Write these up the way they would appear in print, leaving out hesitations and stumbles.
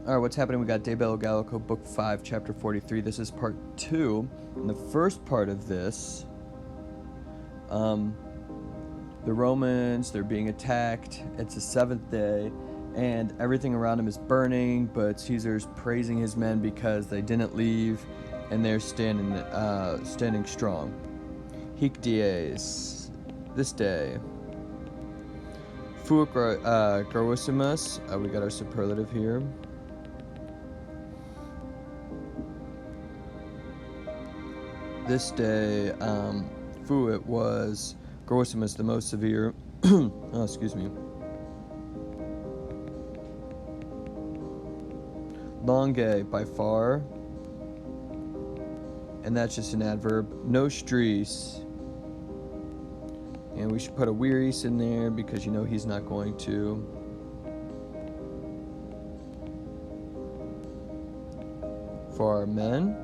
Alright, what's happening? We got De Bello Gallico, Book 5, Chapter 43. This is Part 2. In the first part of this, the Romans, they're being attacked. It's the 7th day, and everything around him is burning, but Caesar's praising his men because they didn't leave, and they're standing strong. Hic dies, this day. Fuit gravissimus, we got our superlative here. This day, Fuit was gravissimus, the most severe. Oh, excuse me. Longe, by far. And that's just an adverb. Nostris. And we should put a viris in there because you know he's not going to. For our men.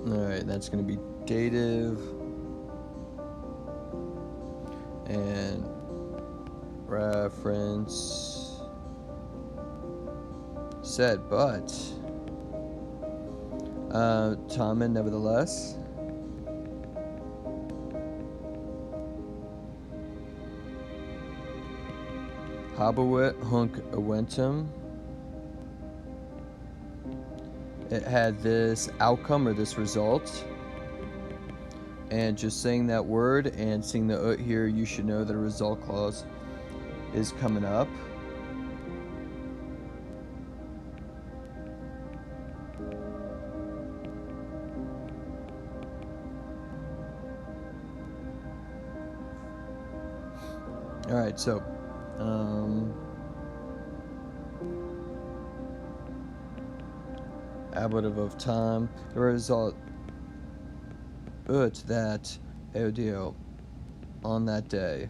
Alright, that's going to be dative. And reference said, but Tamen, nevertheless. Habuit hunc eventum. It had this outcome or this result. And just saying that word and seeing the ut here, you should know that a result clause is coming up. Alright, so ablative of time. The result ut that eodio on that day.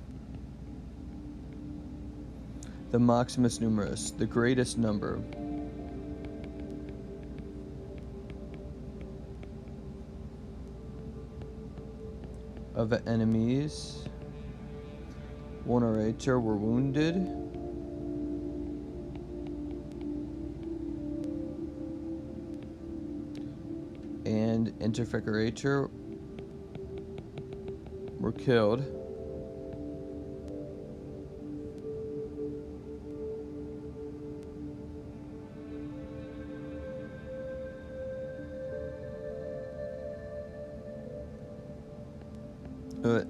The maximus numerus, the greatest number. Of enemies. Vulnerator were wounded. And interfecerator were killed.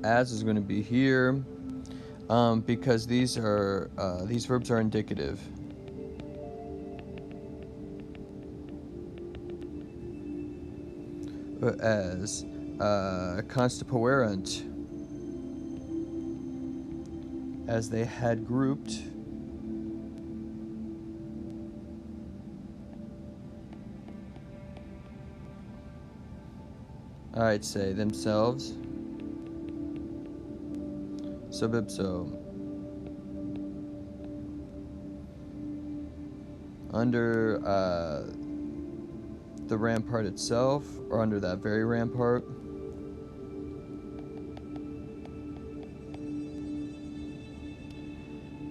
As is going to be here, because these verbs are indicative. As constipuerant, as they had grouped. Alright, say themselves. Sub ipso. Under the rampart itself, or under that very rampart.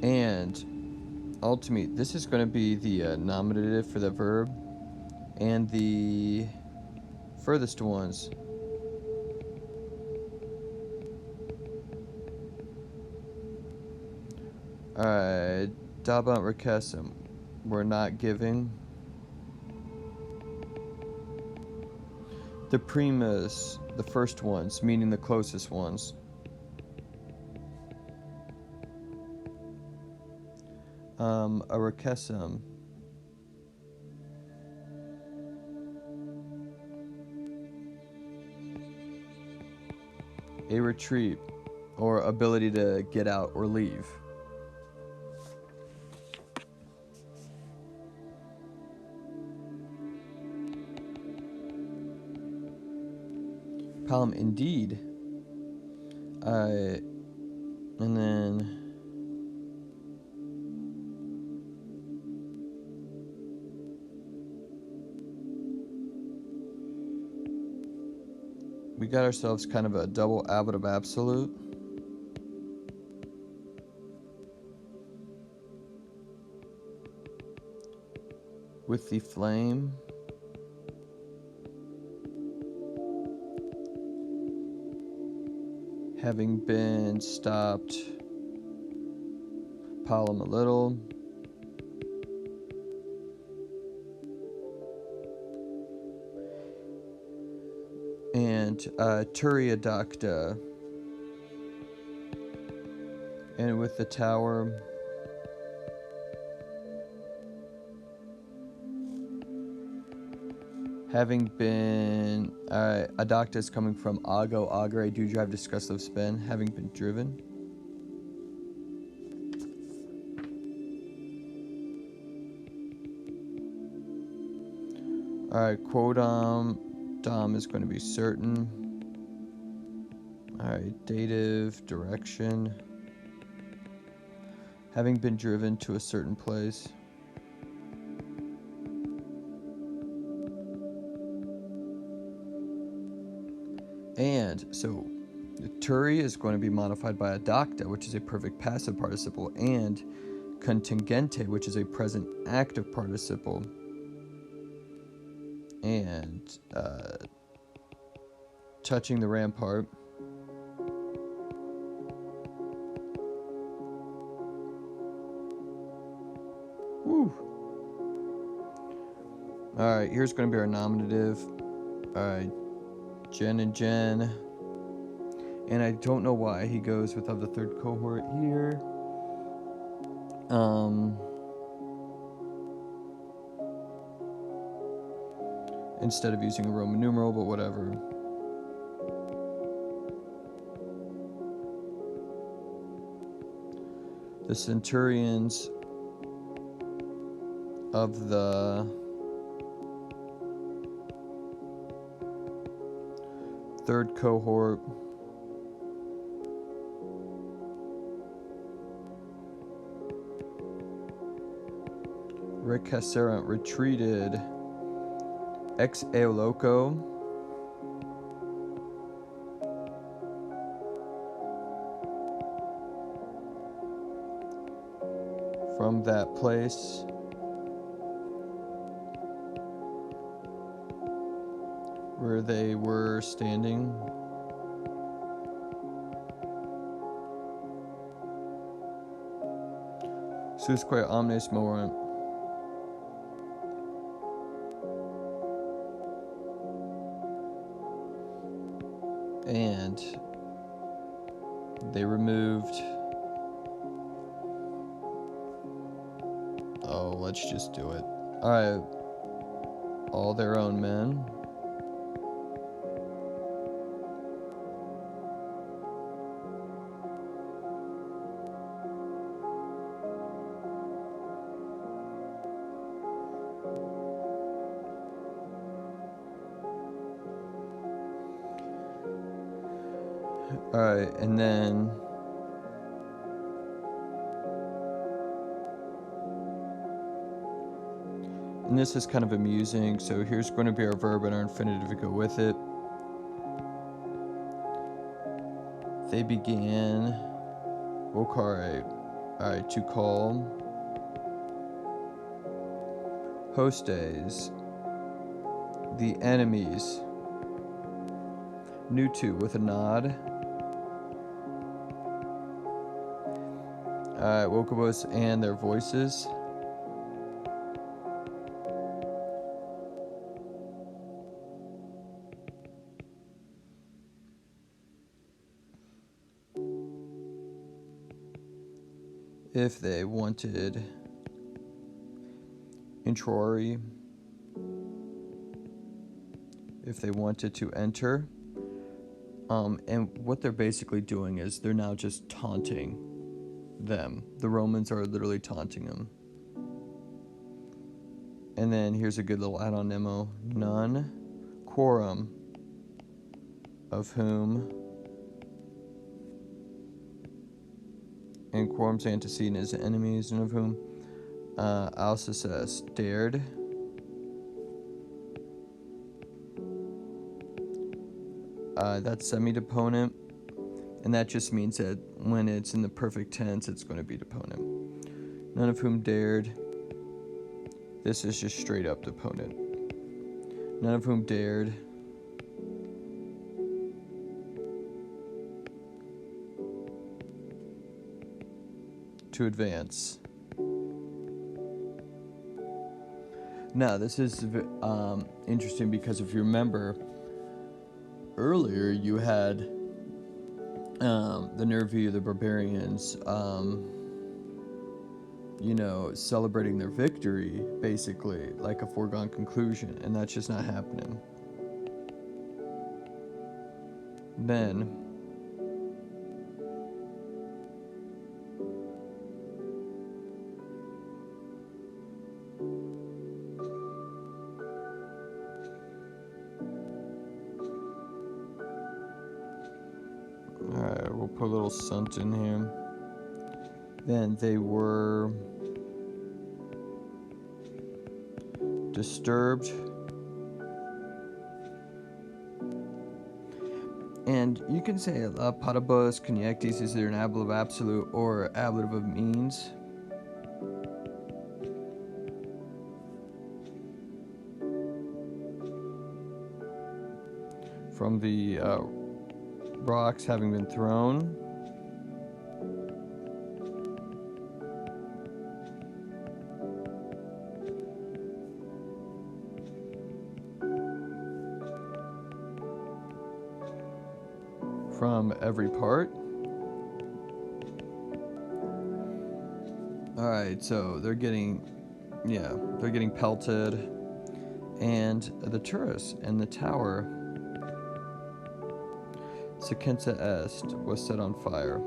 And ultimately, this is going to be the nominative for the verb, and the furthest ones. Alright, dabant recessum. We're not giving. The primus, the first ones, meaning the closest ones. A recessum. A retreat, or ability to get out or leave. Palm, indeed. And then we got ourselves kind of a double ablative absolute. with the flame. Having been stopped, Palom a little. And Turiadocta. And with the tower, having been Adocta is coming from Ago, Agre, do drive, discuss, live, spin, having been driven. Alright, Quodam, Dom is going to be certain. Alright, dative, direction. Having been driven to a certain place. And so Turi is going to be modified by Adocta, which is a perfect passive participle, and Contingente, which is a present active participle. And touching the rampart. Woo! Alright, here's going to be our nominative. Alright, Jen and Jen. And I don't know why he goes without the third cohort here. Instead of using a Roman numeral, but whatever. The centurions of the third cohort Recaserant retreated ex Eoloco from that place where they were standing. Susque omnes morunt. And they removed, oh, let's just do it. Alright, all their own men. Alright, and then this is kind of amusing, so here's going to be our verb and our infinitive to go with it. They began vocare, alright, to call hostes, the enemies, Nutu with a nod. Wokobos and their voices. If they wanted introri, if they wanted to enter, and what they're basically doing is they're now just taunting them. The Romans are literally taunting them. And then here's a good little add-on memo. None, quorum, of whom, and quorum's antecedent is enemies, and of whom Alcestis dared. That's semi-deponent, and that just means that when it's in the perfect tense, it's going to be deponent. None of whom dared This is just straight up the opponent. None of whom dared. To advance. Now, this is interesting because if you remember, earlier you had the Nervi, the barbarians, celebrating their victory, basically, like a foregone conclusion, and that's just not happening. Then, alright, we'll put a little sunt in here. Then they were disturbed. And you can say patibus connectis is either an ablative absolute or ablative of means. From the rocks having been thrown. From every part. Alright, so they're getting pelted. And the turret and the tower, Sequenza Est, was set on fire.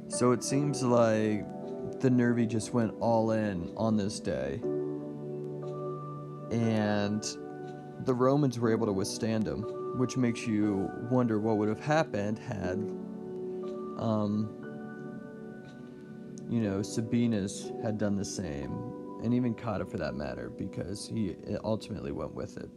So it seems like the Nervi just went all in on this day. And the Romans were able to withstand them, which makes you wonder what would have happened had, Sabinus had done the same, and even Cotta for that matter, because he ultimately went with it.